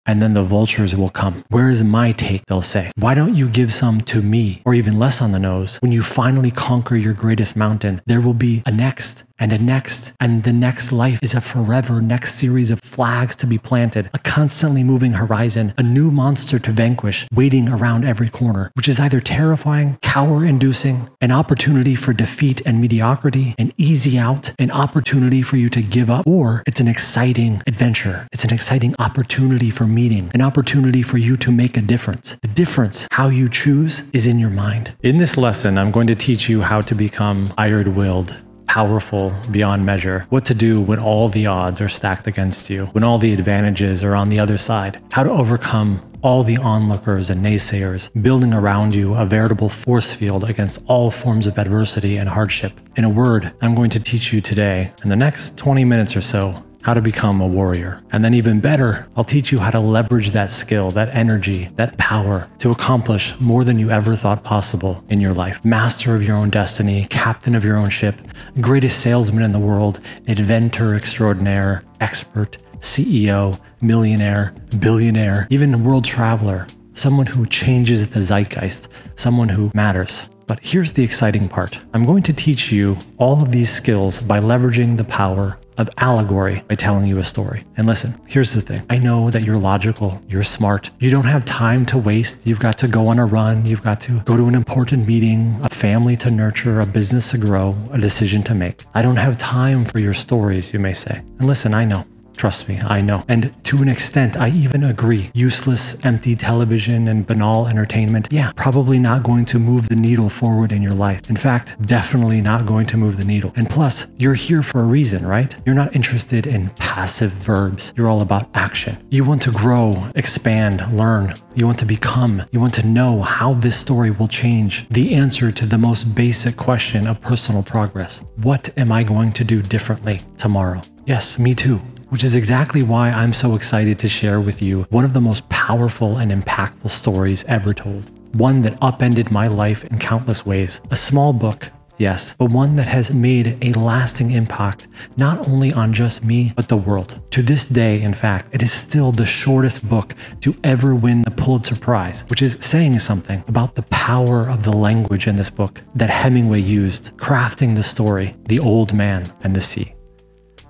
And then the vultures will come. Where is my take, they'll say. Why don't you give some to me? Or even less on the nose. When you finally conquer your greatest mountain, there will be a next, and the next life is a forever next series of flags to be planted, a constantly moving horizon, a new monster to vanquish, waiting around every corner, which is either terrifying, cower-inducing, an opportunity for defeat and mediocrity, an easy out, an opportunity for you to give up, or it's an exciting adventure. It's an exciting opportunity for meeting, an opportunity for you to make a difference. The difference, how you choose, is in your mind. In this lesson, I'm going to teach you how to become iron-willed, powerful beyond measure, what to do when all the odds are stacked against you, when all the advantages are on the other side, how to overcome all the onlookers and naysayers, building around you a veritable force field against all forms of adversity and hardship. In a word, I'm going to teach you today, in the next 20 minutes or so, how to become a warrior. And then even better, I'll teach you how to leverage that skill, that energy, that power to accomplish more than you ever thought possible in your life. Master of your own destiny, captain of your own ship, greatest salesman in the world, inventor extraordinaire, expert, CEO, millionaire, billionaire, even world traveler, someone who changes the zeitgeist, someone who matters. But here's the exciting part. I'm going to teach you all of these skills by leveraging the power of allegory by telling you a story. And listen, here's the thing. I know that you're logical, you're smart, you don't have time to waste, you've got to go on a run, you've got to go to an important meeting, a family to nurture, a business to grow, a decision to make. I don't have time for your stories, you may say. And listen, I know. Trust me, I know. And to an extent, I even agree. Useless, empty television and banal entertainment, yeah, probably not going to move the needle forward in your life. In fact, definitely not going to move the needle. And plus, you're here for a reason, right? You're not interested in passive verbs. You're all about action. You want to grow, expand, learn. You want to become. You want to know how this story will change the answer to the most basic question of personal progress. What am I going to do differently tomorrow? Yes, me too. Which is exactly why I'm so excited to share with you one of the most powerful and impactful stories ever told. One that upended my life in countless ways. A small book, yes, but one that has made a lasting impact, not only on just me, but the world. To this day, in fact, it is still the shortest book to ever win the Pulitzer Prize, which is saying something about the power of the language in this book that Hemingway used, crafting the story, The Old Man and the Sea.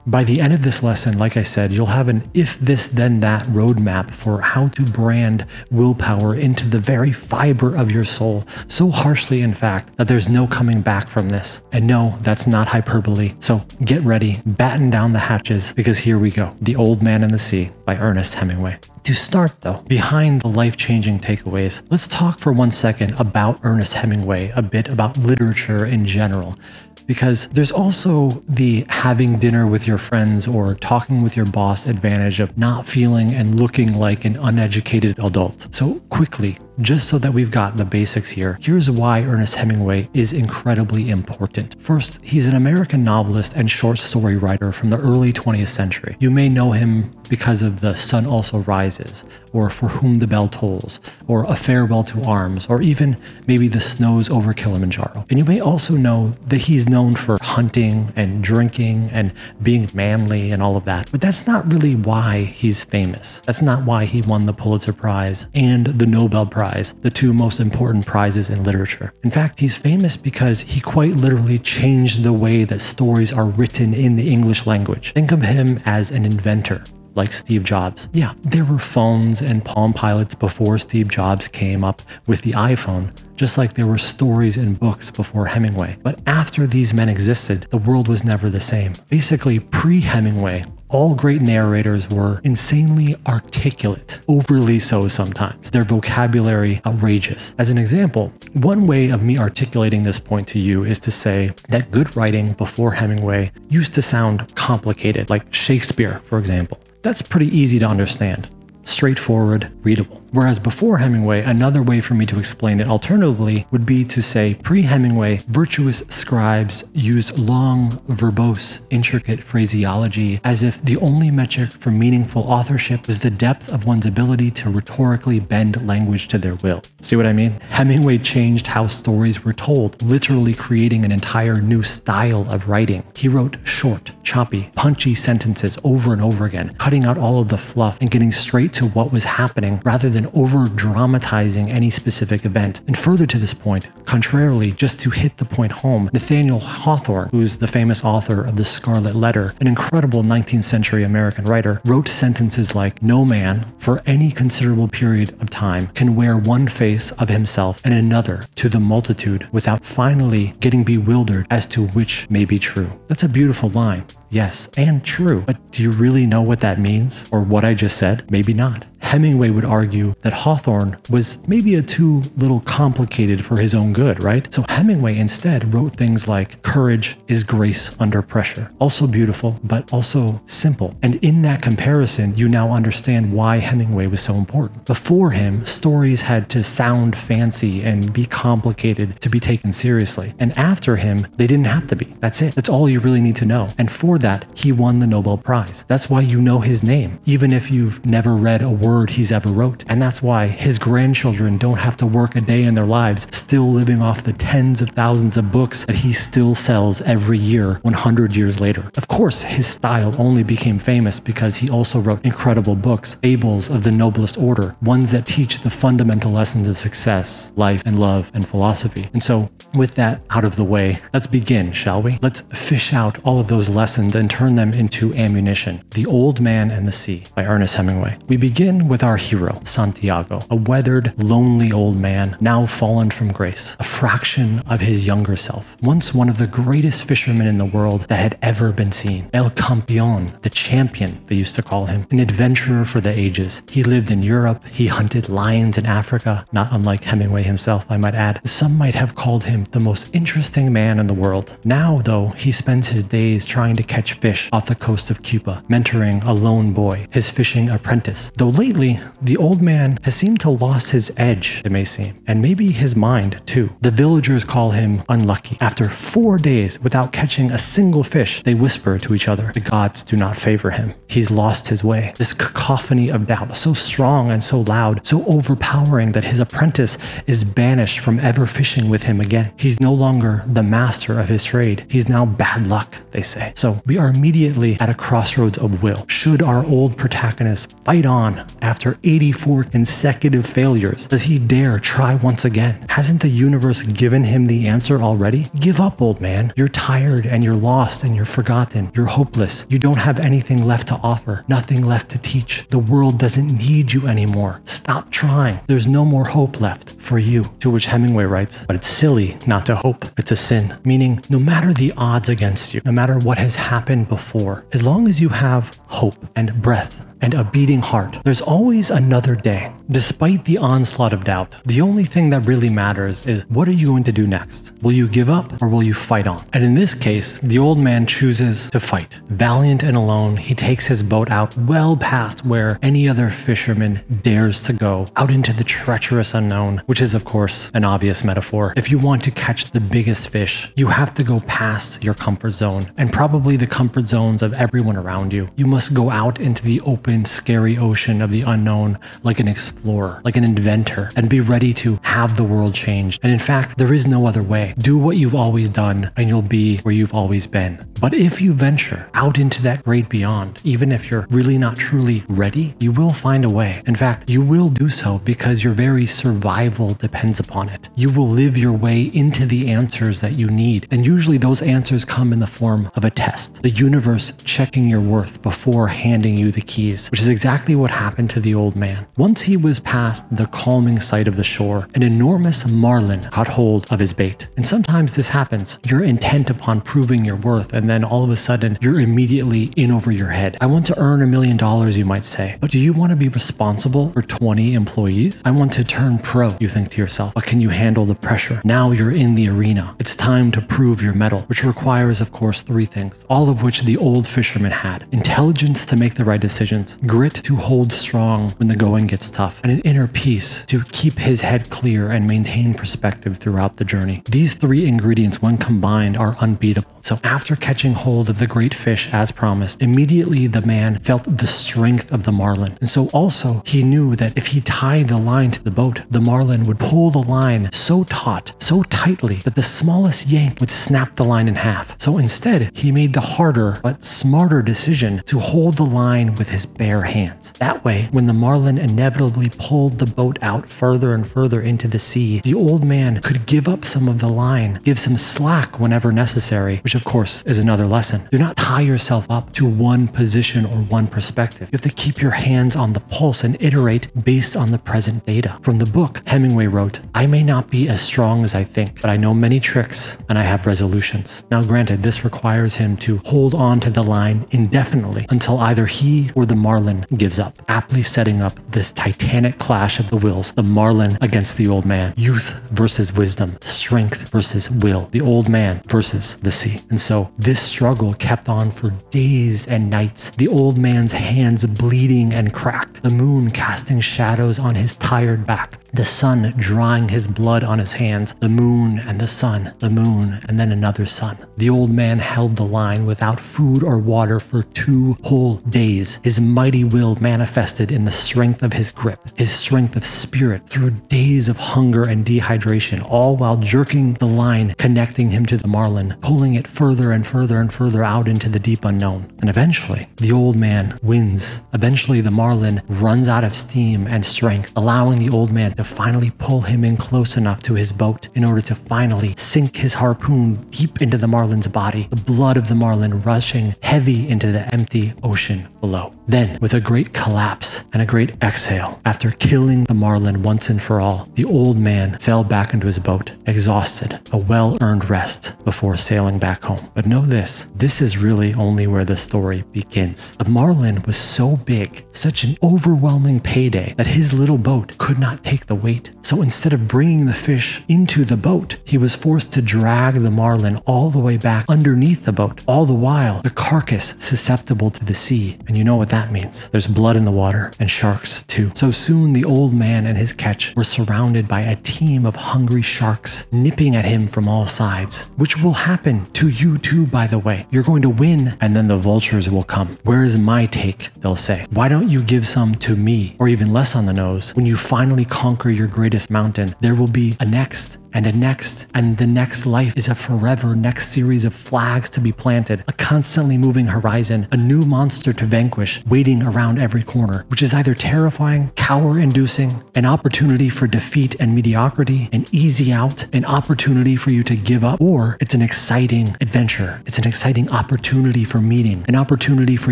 By the end of this lesson, like I said, you'll have an if this then that roadmap for how to brand willpower into the very fiber of your soul, so harshly in fact that there's no coming back from this. And no, that's not hyperbole. So get ready, batten down the hatches, because here we go. The Old Man and the Sea by Ernest Hemingway. To start though, behind the life-changing takeaways, let's talk for 1 second about Ernest Hemingway, a bit about literature in general. Because there's also the having dinner with your friends or talking with your boss advantage of not feeling and looking like an uneducated adult. So quickly, just so that we've got the basics here, here's why Ernest Hemingway is incredibly important. First, he's an American novelist and short story writer from the early 20th century. You may know him because of The Sun Also Rises, or For Whom the Bell Tolls, or A Farewell to Arms, or even maybe The Snows Over Kilimanjaro. And you may also know that he's known for hunting and drinking and being manly and all of that. But that's not really why he's famous. That's not why he won the Pulitzer Prize and the Nobel Prize, the two most important prizes in literature. In fact, he's famous because he quite literally changed the way that stories are written in the English language. Think of him as an inventor, like Steve Jobs. Yeah, there were phones and Palm Pilots before Steve Jobs came up with the iPhone, just like there were stories and books before Hemingway. But after these men existed, the world was never the same. Basically, pre-Hemingway, all great narrators were insanely articulate, overly so sometimes. Their vocabulary outrageous. As an example, one way of me articulating this point to you is to say that good writing before Hemingway used to sound complicated, like Shakespeare, for example. That's pretty easy to understand, straightforward, readable. Whereas before Hemingway, another way for me to explain it alternatively would be to say pre-Hemingway, virtuous scribes used long, verbose, intricate phraseology as if the only metric for meaningful authorship was the depth of one's ability to rhetorically bend language to their will. See what I mean? Hemingway changed how stories were told, literally creating an entire new style of writing. He wrote short, choppy, punchy sentences over and over again, cutting out all of the fluff and getting straight to what was happening rather than over-dramatizing any specific event. And further to this point, contrarily, just to hit the point home, Nathaniel Hawthorne, who's the famous author of The Scarlet Letter, an incredible 19th century American writer, wrote sentences like, "No man, for any considerable period of time, can wear one face of himself and another to the multitude without finally getting bewildered as to which may be true." That's a beautiful line. Yes, and true. But do you really know what that means? Or what I just said? Maybe not. Hemingway would argue that Hawthorne was maybe a too little complicated for his own good, right? So Hemingway instead wrote things like, "Courage is grace under pressure." Also beautiful, but also simple. And in that comparison, you now understand why Hemingway was so important. Before him, stories had to sound fancy and be complicated to be taken seriously. And after him, they didn't have to be. That's it. That's all you really need to know. And for that, he won the Nobel Prize. That's why you know his name, even if you've never read a word he's ever wrote. And that's why his grandchildren don't have to work a day in their lives, still living off the tens of thousands of books that he still sells every year 100 years later. Of course, his style only became famous because he also wrote incredible books, fables of the noblest order, ones that teach the fundamental lessons of success, life and love and philosophy. And so with that out of the way, let's begin, shall we? Let's fish out all of those lessons and turn them into ammunition. The Old Man and the Sea by Ernest Hemingway. We begin with our hero, Santiago, a weathered, lonely old man, now fallen from grace, a fraction of his younger self, once one of the greatest fishermen in the world that had ever been seen. El Campeón, the champion, they used to call him, an adventurer for the ages. He lived in Europe, he hunted lions in Africa, not unlike Hemingway himself, I might add. Some might have called him the most interesting man in the world. Now, though, he spends his days trying to catch fish off the coast of Cuba, mentoring a lone boy, his fishing apprentice. Though lately, the old man has seemed to lost his edge, it may seem, and maybe his mind too. The villagers call him unlucky. After 4 days without catching a single fish, they whisper to each other, the gods do not favor him. He's lost his way. This cacophony of doubt, so strong and so loud, so overpowering that his apprentice is banished from ever fishing with him again. He's no longer the master of his trade. He's now bad luck, they say. So we are immediately at a crossroads of will. Should our old protagonist fight on after 84 consecutive failures? Does he dare try once again? Hasn't the universe given him the answer already? Give up, old man. You're tired and you're lost and you're forgotten. You're hopeless. You don't have anything left to offer, nothing left to teach. The world doesn't need you anymore. Stop trying. There's no more hope left for you. To which Hemingway writes, but it's silly not to hope. It's a sin. Meaning, no matter the odds against you, no matter what has happened before, as long as you have hope and breath and a beating heart, there's always another day. Despite the onslaught of doubt, the only thing that really matters is, what are you going to do next? Will you give up or will you fight on? And in this case, the old man chooses to fight. Valiant and alone, he takes his boat out well past where any other fisherman dares to go, out into the treacherous unknown, which is of course an obvious metaphor. If you want to catch the biggest fish, you have to go past your comfort zone and probably the comfort zones of everyone around you. You must go out into the open, scary ocean of the unknown like an explorer, like an inventor, and be ready to have the world changed. And in fact, there is no other way. Do what you've always done and you'll be where you've always been. But if you venture out into that great beyond, even if you're really not truly ready, you will find a way. In fact, you will do so because your very survival depends upon it. You will live your way into the answers that you need. And usually those answers come in the form of a test, the universe checking your worth before handing you the keys, which is exactly what happened to the old man. Once he was past the calming sight of the shore, an enormous marlin caught hold of his bait. And sometimes this happens. You're intent upon proving your worth, and then all of a sudden, you're immediately in over your head. I want to earn $1 million, you might say. But do you want to be responsible for 20 employees? I want to turn pro, you think to yourself. But can you handle the pressure? Now you're in the arena. It's time to prove your mettle, which requires, of course, 3 things, all of which the old fisherman had. Intelligence to make the right decisions, endurance, grit to hold strong when the going gets tough, and an inner peace to keep his head clear and maintain perspective throughout the journey. These three ingredients, when combined, are unbeatable. So after catching hold of the great fish as promised, immediately the man felt the strength of the marlin. And so also he knew that if he tied the line to the boat, the marlin would pull the line so taut, so tightly, that the smallest yank would snap the line in half. So instead, he made the harder but smarter decision to hold the line with his bare hands. That way, when the marlin inevitably pulled the boat out further and further into the sea, the old man could give up some of the line, give some slack whenever necessary, which of course is another lesson. Do not tie yourself up to one position or one perspective. You have to keep your hands on the pulse and iterate based on the present data. From the book, Hemingway wrote, "I may not be as strong as I think, but I know many tricks and I have resolutions." Now granted, this requires him to hold on to the line indefinitely until either he or the marlin gives up, aptly setting up this titanic clash of the wills, the marlin against the old man, youth versus wisdom, strength versus will, the old man versus the sea. And so this struggle kept on for days and nights, the old man's hands bleeding and cracked, the moon casting shadows on his tired back, the sun drying his blood on his hands, the moon and the sun, the moon and then another sun. The old man held the line without food or water for 2 whole days. His mighty will manifested in the strength of his grip, his strength of spirit through days of hunger and dehydration, all while jerking the line, connecting him to the marlin, pulling it further and further and further out into the deep unknown. And eventually, the old man wins. Eventually, the marlin runs out of steam and strength, allowing the old man to finally pull him in close enough to his boat in order to finally sink his harpoon deep into the marlin's body, the blood of the marlin rushing heavy into the empty ocean below. Then, with a great collapse and a great exhale, after killing the marlin once and for all, the old man fell back into his boat, exhausted, a well-earned rest before sailing back home. But know this is really only where the story begins. The marlin was so big, such an overwhelming payday, that his little boat could not take the weight. So instead of bringing the fish into the boat, he was forced to drag the marlin all the way back underneath the boat, all the while the carcass susceptible to the sea. And you know what that means. There's blood in the water, and sharks too. So soon the old man and his catch were surrounded by a team of hungry sharks nipping at him from all sides, which will happen to you too, by the way. You're going to win, and then the vultures will come. "Where is my take?" they'll say. "Why don't you give some to me?" Or even less on the nose, "When you finally conquer your greatest mountain, there will be a next, and a next, and the next life is a forever next series of flags to be planted, a constantly moving horizon, a new monster to vanquish, waiting around every corner," which is either terrifying, cower-inducing, an opportunity for defeat and mediocrity, an easy out, an opportunity for you to give up, or it's an exciting adventure. It's an exciting opportunity for meeting, an opportunity for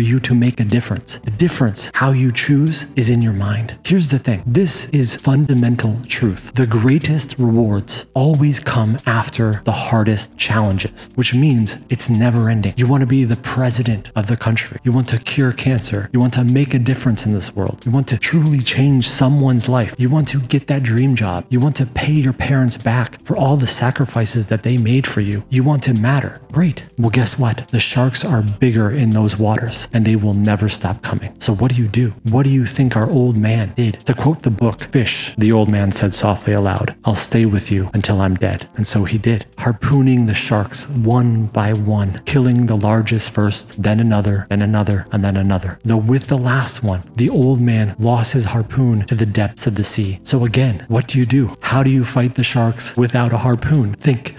you to make a difference. The difference, how you choose, is in your mind. Here's the thing. This is fundamental truth. The greatest rewards always come after the hardest challenges, which means it's never ending. You want to be the president of the country. You want to cure cancer. You want to make a difference in this world. You want to truly change someone's life. You want to get that dream job. You want to pay your parents back for all the sacrifices that they made for you. You want to matter. Great. Well, guess what? The sharks are bigger in those waters, and they will never stop coming. So what do? What do you think our old man did? To quote the book, "Fish," the old man said softly aloud, "I'll stay with you until I'm dead." And so he did, harpooning the sharks one by one, killing the largest first, then another, and then another. Though with the last one, the old man lost his harpoon to the depths of the sea. So again, what do? How do you fight the sharks without a harpoon? Think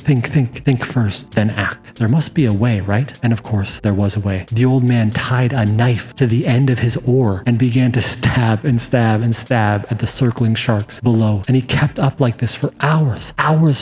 first, then act. There must be a way, right? And of course, there was a way. The old man tied a knife to the end of his oar and began to stab and stab and stab at the circling sharks below. And he kept up like this for hours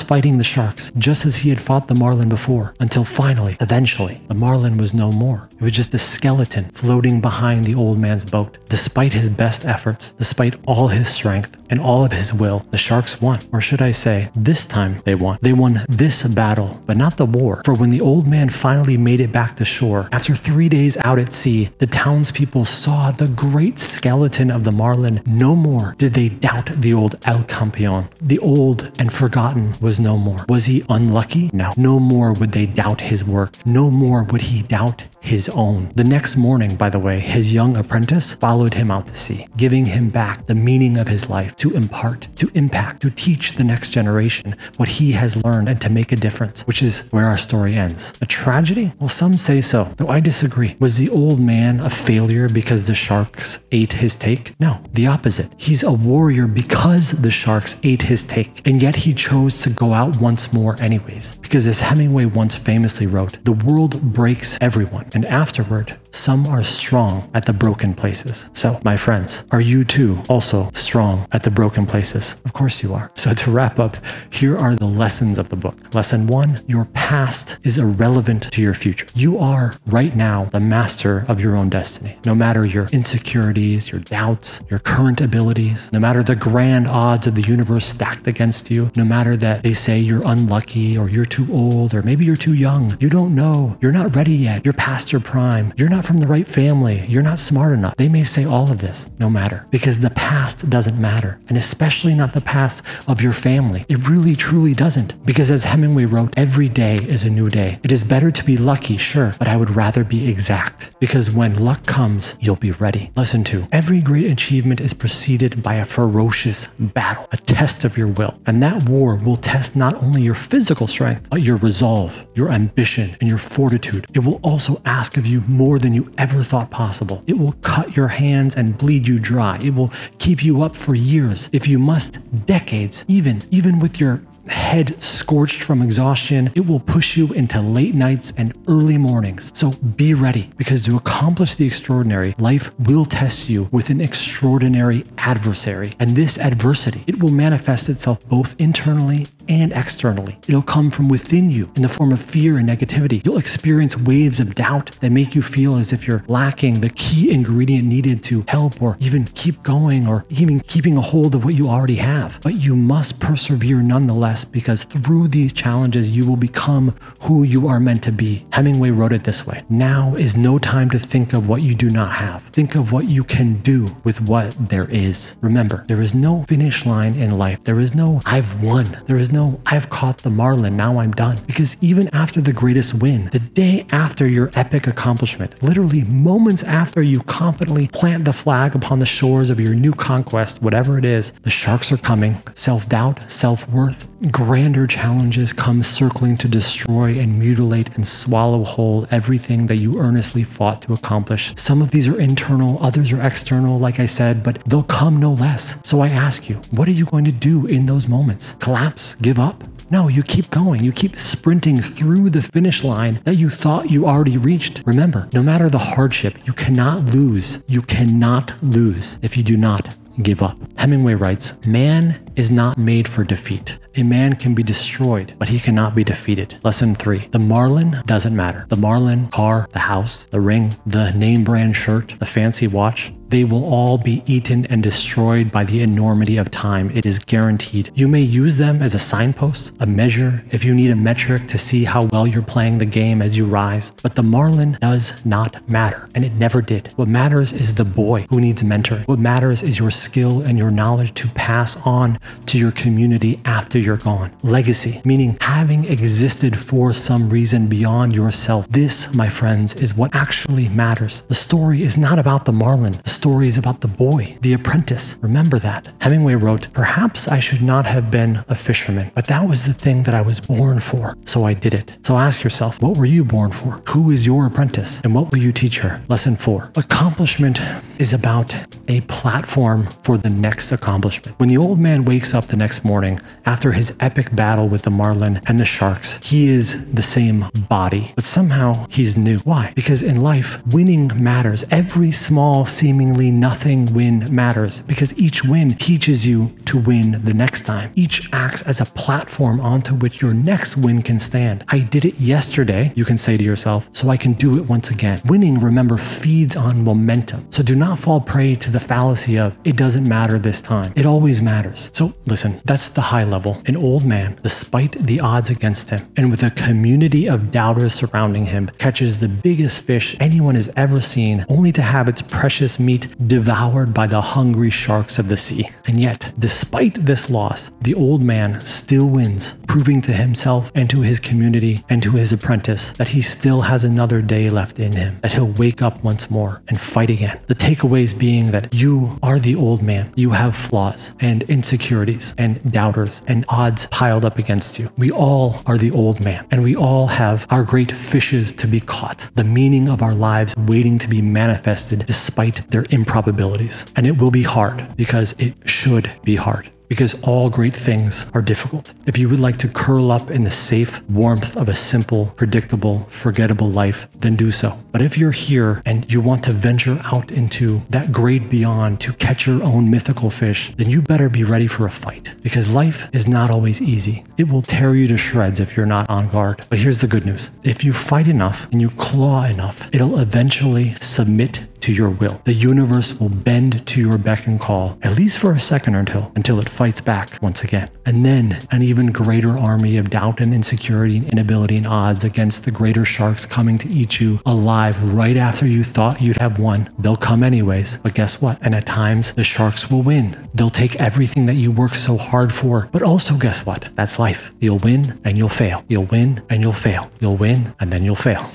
fighting the sharks, just as he had fought the marlin before, until finally, eventually, the marlin was no more. It was just a skeleton floating behind the old man's boat. Despite his best efforts, despite all his strength, and all of his will, the sharks won. Or should I say, this time they won. They won this battle, but not the war. For when the old man finally made it back to shore, after 3 days out at sea, the townspeople saw the great skeleton of the marlin. No more did they doubt the old El Campeon. The old and forgotten was no more. Was he unlucky? No. No more would they doubt his work. No more would he doubt his own. The next morning, by the way, his young apprentice followed him out to sea, giving him back the meaning of his life, to impart, to impact, to teach the next generation what he has learned and to make a difference, which is where our story ends. A tragedy? Well, some say so, though I disagree. Was the old man a failure because the sharks ate his take? No, the opposite. He's a warrior because the sharks ate his take, and yet he chose to go out once more anyways. Because as Hemingway once famously wrote, the world breaks everyone, and afterward, some are strong at the broken places. So, my friends, are you too also strong at the broken places? Of course you are. So to wrap up, here are the lessons of the book. Lesson 1, your past is irrelevant to your future. You are right now the master of your own destiny. No matter your insecurities, your doubts, your current abilities, no matter the grand odds of the universe stacked against you, no matter that they say you're unlucky or you're too old or maybe you're too young, you don't know, you're not ready yet, you're past your prime, you're not from the right family, you're not smart enough. They may say all of this, no matter, because the past doesn't matter, and especially not the past of your family. It really truly doesn't, because as Hemingway wrote, every day is a new day. It is better to be lucky, sure, but I would rather be exact, because when luck comes, you'll be ready. Lesson 2, every great achievement is preceded by a ferocious battle, a test of your will, and that war will test not only your physical strength, but your resolve, your ambition, and your fortitude. It will also ask of you more than you ever thought possible. It will cut your hands and bleed you dry. It will keep you up for years, if you must, decades, even with your head scorched from exhaustion. It will push you into late nights and early mornings. So be ready, because to accomplish the extraordinary, life will test you with an extraordinary adversary. And this adversity, it will manifest itself both internally and externally. It'll come from within you in the form of fear and negativity. You'll experience waves of doubt that make you feel as if you're lacking the key ingredient needed to help or even keep going or even keeping a hold of what you already have. But you must persevere nonetheless, because through these challenges, you will become who you are meant to be. Hemingway wrote it this way: now is no time to think of what you do not have. Think of what you can do with what there is. Remember, there is no finish line in life. There is no I've won. There is no I've caught the marlin, now I'm done. Because even after the greatest win, the day after your epic accomplishment, literally moments after you confidently plant the flag upon the shores of your new conquest, whatever it is, the sharks are coming. Self-doubt, self-worth, grander challenges come circling to destroy and mutilate and swallow whole everything that you earnestly fought to accomplish. Some of these are internal, others are external, like I said, but they'll come no less. So I ask you, what are you going to do in those moments? Collapse? Give up? No, you keep going. You keep sprinting through the finish line that you thought you already reached. Remember, no matter the hardship, you cannot lose. You cannot lose if you do not give up. Hemingway writes, man is not made for defeat. A man can be destroyed, but he cannot be defeated. Lesson 3, the marlin doesn't matter. The marlin, car, the house, the ring, the name brand shirt, the fancy watch, they will all be eaten and destroyed by the enormity of time. It is guaranteed. You may use them as a signpost, a measure, if you need a metric to see how well you're playing the game as you rise. But the marlin does not matter, and it never did. What matters is the boy who needs mentoring. What matters is your skill and your knowledge to pass on to your community after you're gone. Legacy, meaning having existed for some reason beyond yourself. This, my friends, is what actually matters. The story is not about the marlin. The story is about the boy, the apprentice. Remember that. Hemingway wrote, perhaps I should not have been a fisherman, but that was the thing that I was born for, so I did it. So ask yourself, what were you born for? Who is your apprentice? And what will you teach her? Lesson 4, accomplishment is about a platform for the next accomplishment. When the old man wakes up the next morning after his epic battle with the marlin and the sharks, he is the same body, but somehow he's new. Why? Because in life, winning matters. Every small, seemingly nothing win matters, because each win teaches you to win the next time. Each acts as a platform onto which your next win can stand. I did it yesterday, you can say to yourself, so I can do it once again. Winning, remember, feeds on momentum. So do not fall prey to the fallacy of it doesn't matter this time. It always matters. So listen, that's the high level. An old man, despite the odds against him, and with a community of doubters surrounding him, catches the biggest fish anyone has ever seen, only to have its precious meat devoured by the hungry sharks of the sea. And yet, despite this loss, the old man still wins, proving to himself and to his community and to his apprentice that he still has another day left in him, that he'll wake up once more and fight again. The takeaways being that you are the old man. You have flaws and insecurities and doubters and odds piled up against you. We all are the old man, and we all have our great fishes to be caught, the meaning of our lives waiting to be manifested despite their improbabilities. And it will be hard, because it should be hard. Because all great things are difficult. If you would like to curl up in the safe warmth of a simple, predictable, forgettable life, then do so. But if you're here and you want to venture out into that great beyond to catch your own mythical fish, then you better be ready for a fight. Because life is not always easy. It will tear you to shreds if you're not on guard. But here's the good news. If you fight enough and you claw enough, it'll eventually submit to your will. The universe will bend to your beck and call, at least for a second or two, until it fights back once again. And then an even greater army of doubt and insecurity and inability and odds against the greater sharks coming to eat you alive right after you thought you'd have won. They'll come anyways, but guess what? And at times the sharks will win. They'll take everything that you worked so hard for, but also guess what? That's life. You'll win and you'll fail. You'll win and you'll fail. You'll win and then you'll fail.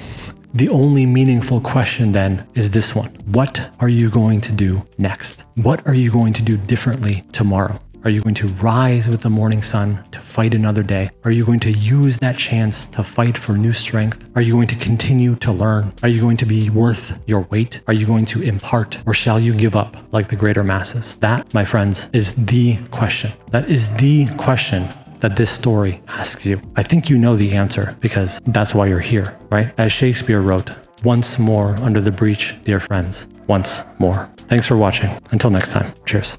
The only meaningful question then is this one. What are you going to do next? What are you going to do differently tomorrow? Are you going to rise with the morning sun to fight another day? Are you going to use that chance to fight for new strength? Are you going to continue to learn? Are you going to be worth your weight? Are you going to impart, or shall you give up like the greater masses? That, my friends, is the question. That is the question that this story asks you. I think you know the answer, because that's why you're here, right? As Shakespeare wrote, once more under the breach, dear friends, once more. Thanks for watching. Until next time, cheers.